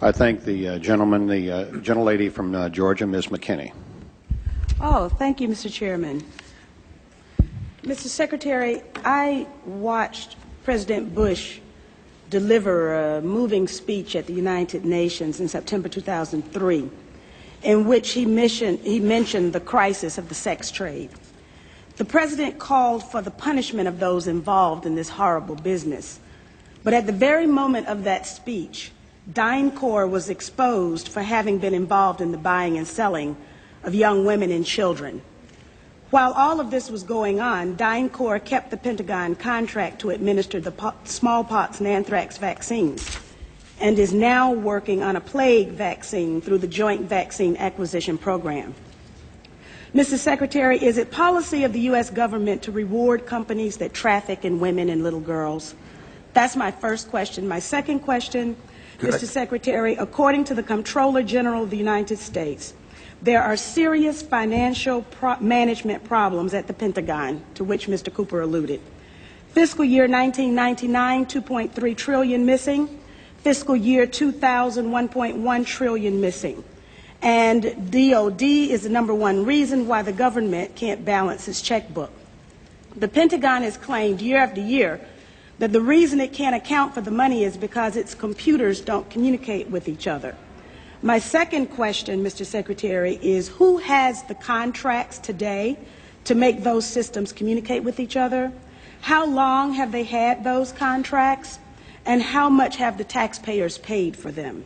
I thank the gentleman, the gentlelady from Georgia, Ms. McKinney. Oh, thank you, Mr. Chairman. Mr. Secretary, I watched President Bush deliver a moving speech at the United Nations in September 2003, in which he mentioned the crisis of the sex trade. The President called for the punishment of those involved in this horrible business. But at the very moment of that speech, DynCorp was exposed for having been involved in the buying and selling of young women and children. While all of this was going on, DynCorp kept the Pentagon contract to administer the smallpox and anthrax vaccines and is now working on a plague vaccine through the Joint Vaccine Acquisition Program. Mr. Secretary, is it policy of the U.S. government to reward companies that traffic in women and little girls? That's my first question. My second question, Mr. Secretary, according to the Comptroller General of the United States, there are serious financial management problems at the Pentagon, to which Mr. Cooper alluded. Fiscal year 1999, $2.3 trillion missing. Fiscal year 2000, $1.1 trillion missing. And DOD is the #1 reason why the government can't balance its checkbook. The Pentagon has claimed year after year that the reason it can't account for the money is because its computers don't communicate with each other. My second question, Mr. Secretary, is who has the contracts today to make those systems communicate with each other? How long have they had those contracts? And how much have the taxpayers paid for them?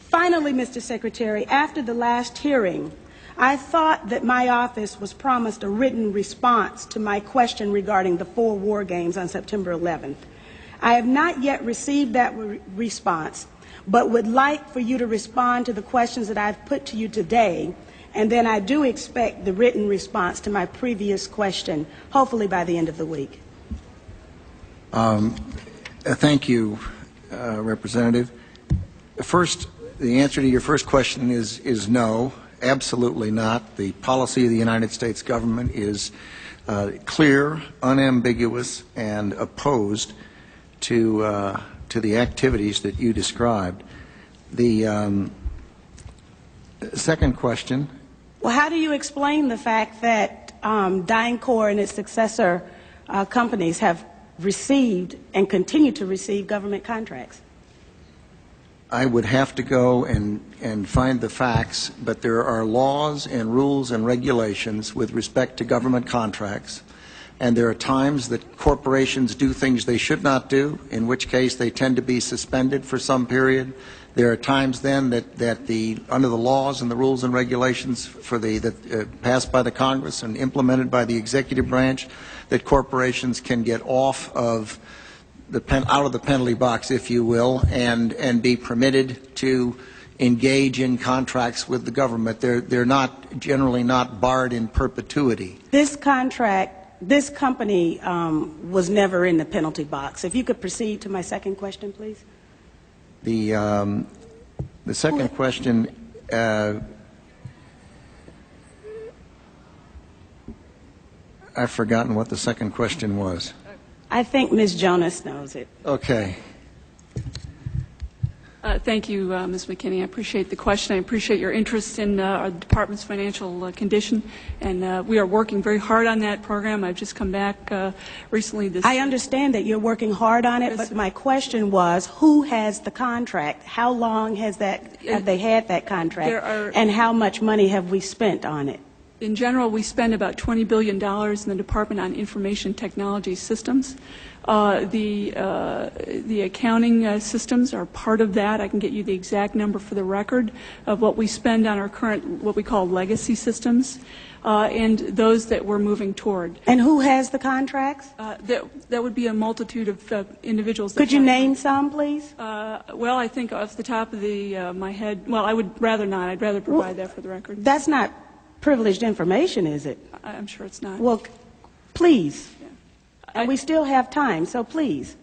Finally, Mr. Secretary, after the last hearing, I thought that my office was promised a written response to my question regarding the 4 war games on September 11th. I have not yet received that response, but would like for you to respond to the questions that I've put to you today, and then I do expect the written response to my previous question, hopefully by the end of the week. Thank you, Representative. First, the answer to your first question is no, absolutely not. The policy of the United States government is clear, unambiguous, and opposed to the activities that you described. The second question. Well, how do you explain the fact that DynCorp and its successor companies have received and continue to receive government contracts? I would have to go and find the facts, but there are laws and rules and regulations with respect to government contracts, and there are times that corporations do things they should not do, in which case they tend to be suspended for some period. There are times then that under the laws and the rules and regulations passed by the Congress and implemented by the executive branch, that corporations can get off of out of the penalty box, if you will, and be permitted to engage in contracts with the government. They're not generally not barred in perpetuity. This company was never in the penalty box. If you could proceed to my second question, please. The second question. I've forgotten what the second question was. I think Ms. Jonas knows it. Okay. Thank you, Ms. McKinney. I appreciate the question. I appreciate your interest in our department's financial condition, and we are working very hard on that program. I've just come back recently. I understand that you're working hard on it, but my question was, who has the contract? How long have they had that contract, and how much money have we spent on it? In general, we spend about $20 billion in the Department on Information Technology Systems. The accounting systems are part of that. I can get you the exact number for the record of what we spend on our current, what we call legacy systems, and those that we're moving toward. And who has the contracts? That would be a multitude of individuals. Could you name some, please? Well, I think off the top of my head, well, I would rather not. I'd rather provide that for the record. That's not privileged information, is it? I'm sure it's not. Well, please. Yeah. And we still have time, so please.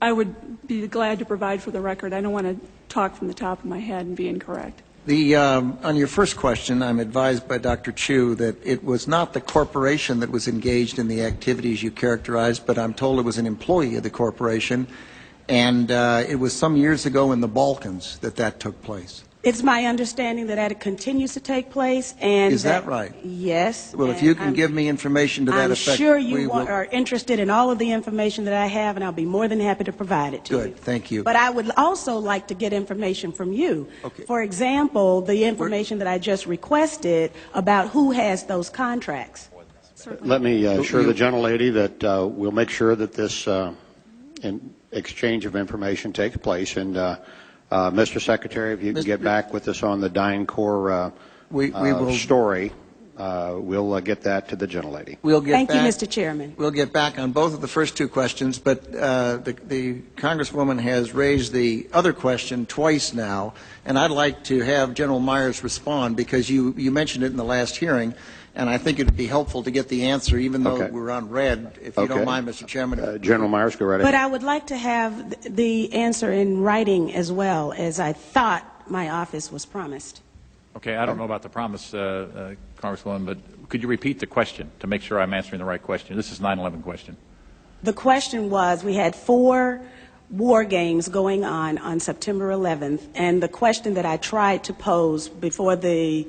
I would be glad to provide for the record. I don't want to talk from the top of my head and be incorrect. On your first question, I'm advised by Dr. Chu that it was not the corporation that was engaged in the activities you characterized, but I'm told it was an employee of the corporation, And it was some years ago in the Balkans that took place. It's my understanding that it continues to take place, and Is that right? Yes. Well, if you can give me information to that I'm effect, sure we you will. are interested in all of the information that I have, and I'll be more than happy to provide it to you. Good, thank you. But I would also like to get information from you. Okay. For example, the information that I just requested about who has those contracts. Certainly. Let me assure the gentlelady that we'll make sure that this exchange of information takes place. And Mr. Secretary, if you can get back with us on the DynCorp we will story, we'll get that to the gentlelady. We'll get Thank you, back, Mr. Chairman. We'll get back on both of the first two questions, but the Congresswoman has raised the other question twice now, and I'd like to have General Myers respond because you mentioned it in the last hearing, and I think it would be helpful to get the answer, even though we're on red, if you don't mind, Mr. Chairman. General Myers, go right ahead. But I would like to have the answer in writing as well, as I thought my office was promised. Okay, I don't know about the promise, Congresswoman, but could you repeat the question to make sure I'm answering the right question? This is 9/11 question. The question was, we had 4 war games going on September 11th, and the question that I tried to pose before the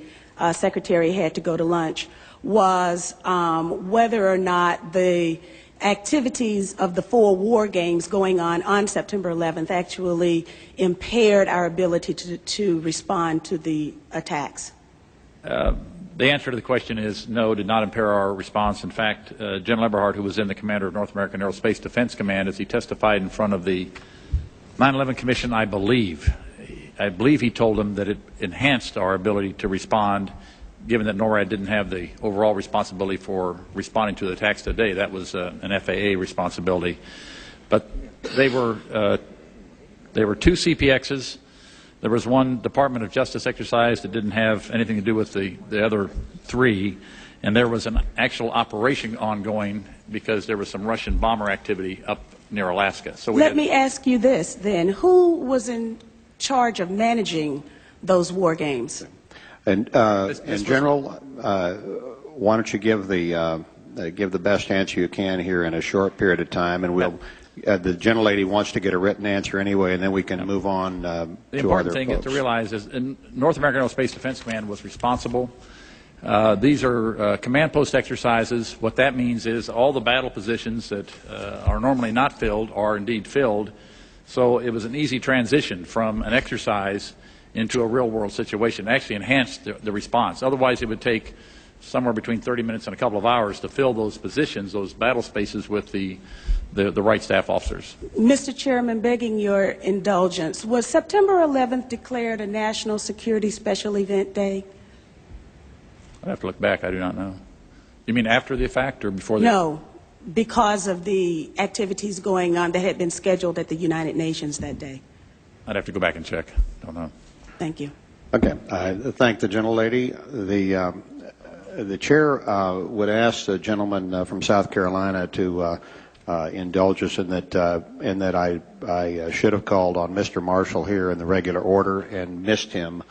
Secretary had to go to lunch was whether or not the activities of the 4 war games going on September 11th actually impaired our ability to respond to the attacks. The answer to the question is no, did not impair our response. In fact, General Eberhart, who was then the commander of North American Aerospace Defense Command, as he testified in front of the 9/11 Commission, I believe he told them that it enhanced our ability to respond, given that NORAD didn't have the overall responsibility for responding to the attacks today. That was an FAA responsibility. But they were 2 CPXs. There was 1 Department of Justice exercise that didn't have anything to do with the other 3. And there was an actual operation ongoing because there was some Russian bomber activity up near Alaska. So Let me ask you this then. Who was in charge of managing those war games? And General, why don't you give the best answer you can here in a short period of time, and we'll. The gentlelady wants to get a written answer anyway, and then we can move on to other folks. The important thing to realize is North American Aerospace Defense Command was responsible. These are command post exercises. What that means is all the battle positions that are normally not filled are indeed filled. So it was an easy transition from an exercise into a real-world situation. It actually enhanced the response. Otherwise, it would take somewhere between 30 minutes and a couple of hours to fill those positions, those battle spaces, with the right staff officers. Mr. Chairman, begging your indulgence, was September 11th declared a National Security Special Event Day? I'd have to look back. I do not know. You mean after the fact or before the No, because of the activities going on that had been scheduled at the United Nations that day. I'd have to go back and check. Don't know. Thank you. Okay. I thank the gentlelady. The chair would ask the gentleman from South Carolina to indulge us in that I should have called on Mr. Marshall here in the regular order and missed him,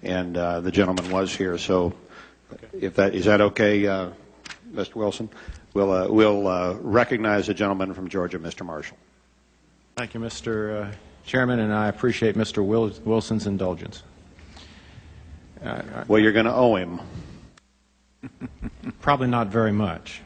and the gentleman was here. So, if that is that okay, Mr. Wilson? We'll recognize the gentleman from Georgia, Mr. Marshall. Thank you, Mr. Chairman, and I appreciate Mr. Wilson's indulgence. Well, you're going to owe him. Probably not very much.